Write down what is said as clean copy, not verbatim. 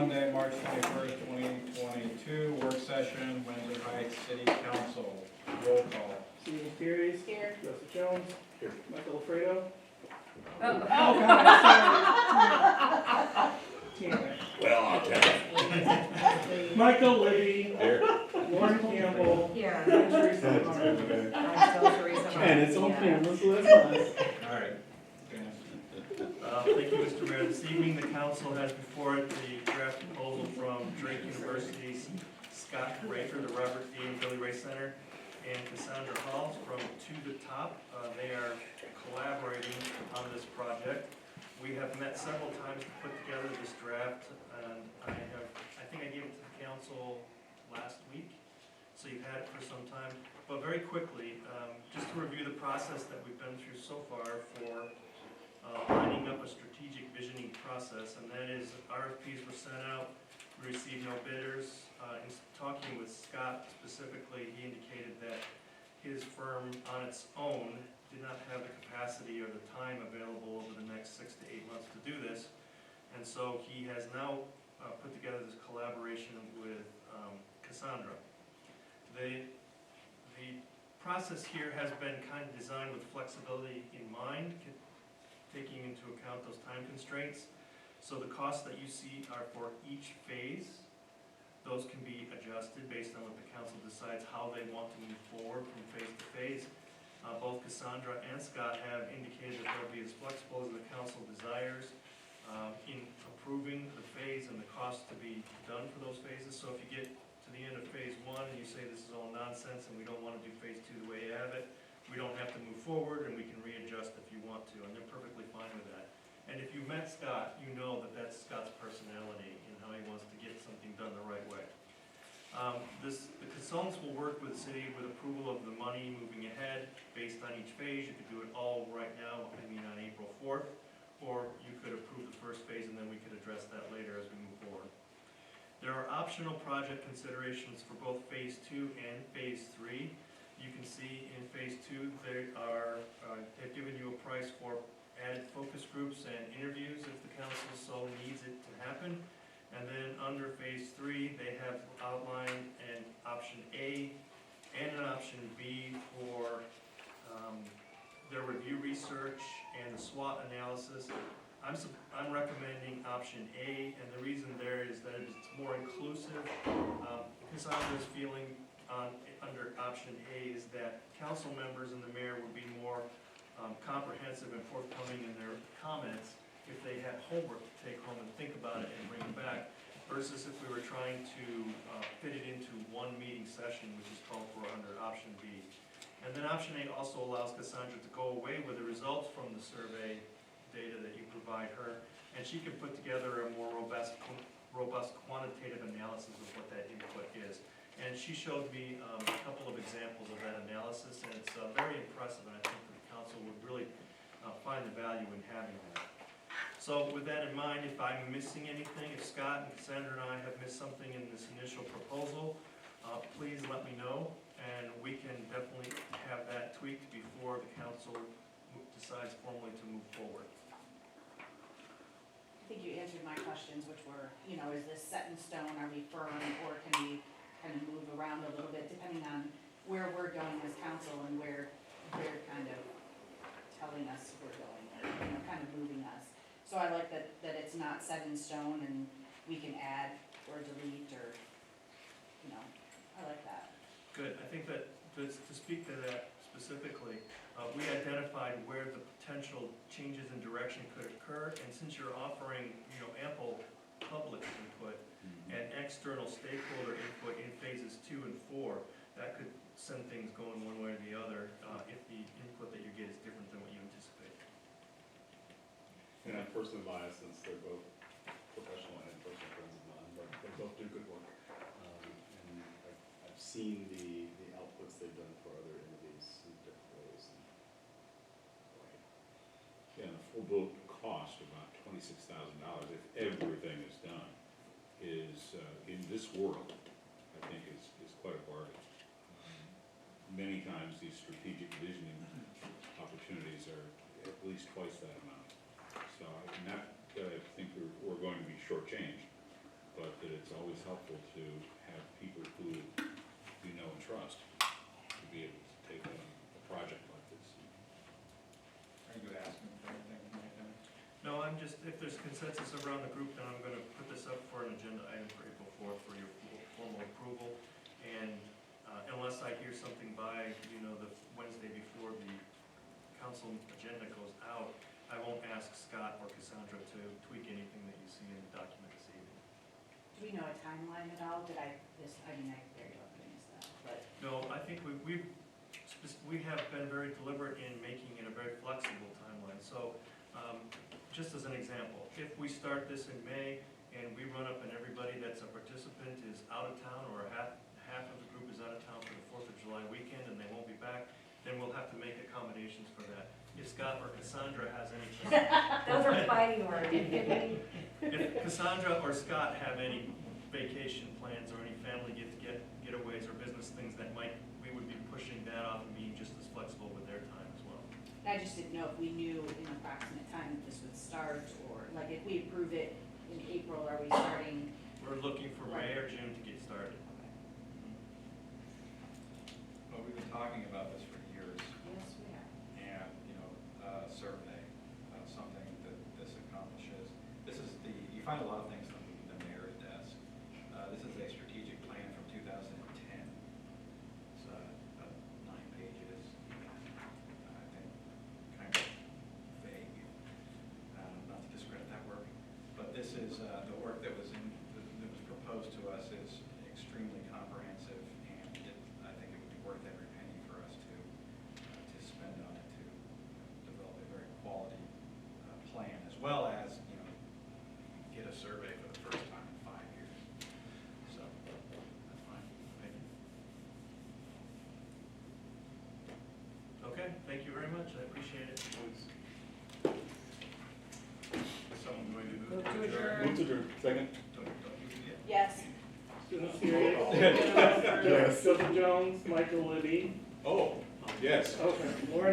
Monday, March 21st, 2022, work session, Windsor Heights City Council. Roll call. Stephen Theories. Here. Joseph Jones. Here. Michael Alfredo. Oh, God, sorry. Tanner. Well, I'll tell you. Michael Libby. Here. Lauren Campbell. Here. And Teresa Harmon. I'm still Teresa. And it's on Yeah. camera, so that's nice. All right. Thank you, Mr. Mayor. This evening, the council has before it the draft proposal from Drake University's Scott Raker, the Robert D. and Billy Ray Center, and Cassandra Halls from To the Top. They are collaborating on this project. We have met several times to put together this draft, and I think I gave it to the council last week, so you've had it for some time. But very quickly, just to review the process that we've been through so far for lining up a strategic visioning process, and that is RFPs were sent out, we received no bidders. In talking with Scott specifically, he indicated that his firm on its own did not have the capacity or the time available over the next 6 to 8 months to do this, and so he has now put together this collaboration with Cassandra. The process here has been kind of designed with flexibility in mind, taking into account those time constraints. So the costs that you see are for each phase. Those can be adjusted based on what the council decides how they want to move forward from phase to phase. Both Cassandra and Scott have indicated that they'll be as flexible as the council desires in approving the phase and the cost to be done for those phases. So if you get to the end of phase 1 and you say this is all nonsense and we don't want to do phase 2 the way you have it, we don't have to move forward and we can readjust if you want to, and they're perfectly fine with that. And if you met Scott, you know that that's Scott's personality and how he wants to get something done the right way. The consultants will work with the city with approval of the money moving ahead based on each phase. You could do it all right now, on April 4th, or you could approve the first phase and then we could address that later as we move forward. There are optional project considerations for both phase 2 and phase 3. You can see in phase 2, they've given you a price for added focus groups and interviews if the council so needs it to happen. And then under phase 3, they have outlined an option A and an option B for their review research and the SWOT analysis. I'm recommending option A, and the reason there is that it's more inclusive. Cassandra's feeling under option A is that council members and the mayor would be more comprehensive and forthcoming in their comments if they had homework to take home and think about it and bring it back, versus if we were trying to fit it into one meeting session, which is called for under option B. And then option A also allows Cassandra to go away with the results from the survey data that you provide her, and she can put together a more robust quantitative analysis of what that input is. And she showed me a couple of examples of that analysis, and it's very impressive, and I think the council would really find the value in having that. So with that in mind, if I'm missing anything, if Scott and Cassandra and I have missed something in this initial proposal, please let me know, and we can definitely have that tweaked before the council decides formally to move forward. I think you answered my questions, which were, is this set in stone, are we firm, or can we kind of move around a little bit depending on where we're going as council and where they're kind of telling us we're going, or, kind of moving us. So I like that it's not set in stone and we can add or delete or, I like that. Good. I think that to speak to that specifically, we identified where the potential changes in direction could occur, and since you're offering, ample public input and external stakeholder input in phases 2 and 4, that could send things going one way or the other if the input that you get is different than what you anticipate. And I'm personally biased since they're both professional and personal friends of mine, but they both do good work. And I've seen the outputs they've done for other entities in different ways. Yeah, the full boat cost about $26,000 if everything is done is in this world, I think is quite a bargain. Many times these strategic visioning opportunities are at least twice that amount. So I think we're going to be shortchanged, but helpful to have people who you know and trust to be able to take on a project like this. Are you asking for anything, Nathan? No, I'm just, if there's consensus around the group, then I'm gonna put this up for an agenda item for April 4th for your formal approval. And unless I hear something by, the Wednesday before the council agenda goes out, I won't ask Scott or Cassandra to tweak anything that you see in the document this evening. Do we know a timeline at all? I very often miss that, but. No, I think we have been very deliberate in making it a very flexible timeline. So, just as an example, if we start this in May and we run up and everybody that's a participant is out of town, or half of the group is out of town for the 4th of July weekend and they won't be back, then we'll have to make accommodations for that. If Scott or Cassandra has any, Those are fighting words. if Cassandra or Scott have any vacation plans or any family getaways or business things that we would be pushing that off and being just as flexible with their time as well. I just didn't know if we knew in approximate time that this would start, or like if we approve it in April, are we starting? We're looking for May or June to get started. Well, we've been talking about this for years, Yes, we are. and, survey, something that this accomplishes. This is you find a lot of things on the mayor's desk. This is a strategic plan from 2010. It's 9 pages, I think, kind of vague, not to discredit that work. But this is, the work that was proposed to us is extremely comprehensive, and I think it would be worth every penny for us to spend on it to develop a very quality plan, as well as, get a survey for the first time in 5 years. So, that's fine. Thank you. Okay, thank you very much, I appreciate it. Is someone going to Move move to to adjourn? Move to adjourn. Second? Don't you yet? Yes. Student series. Yes. Joseph Jones, Michael Libby. Oh, yes. Okay, Lauren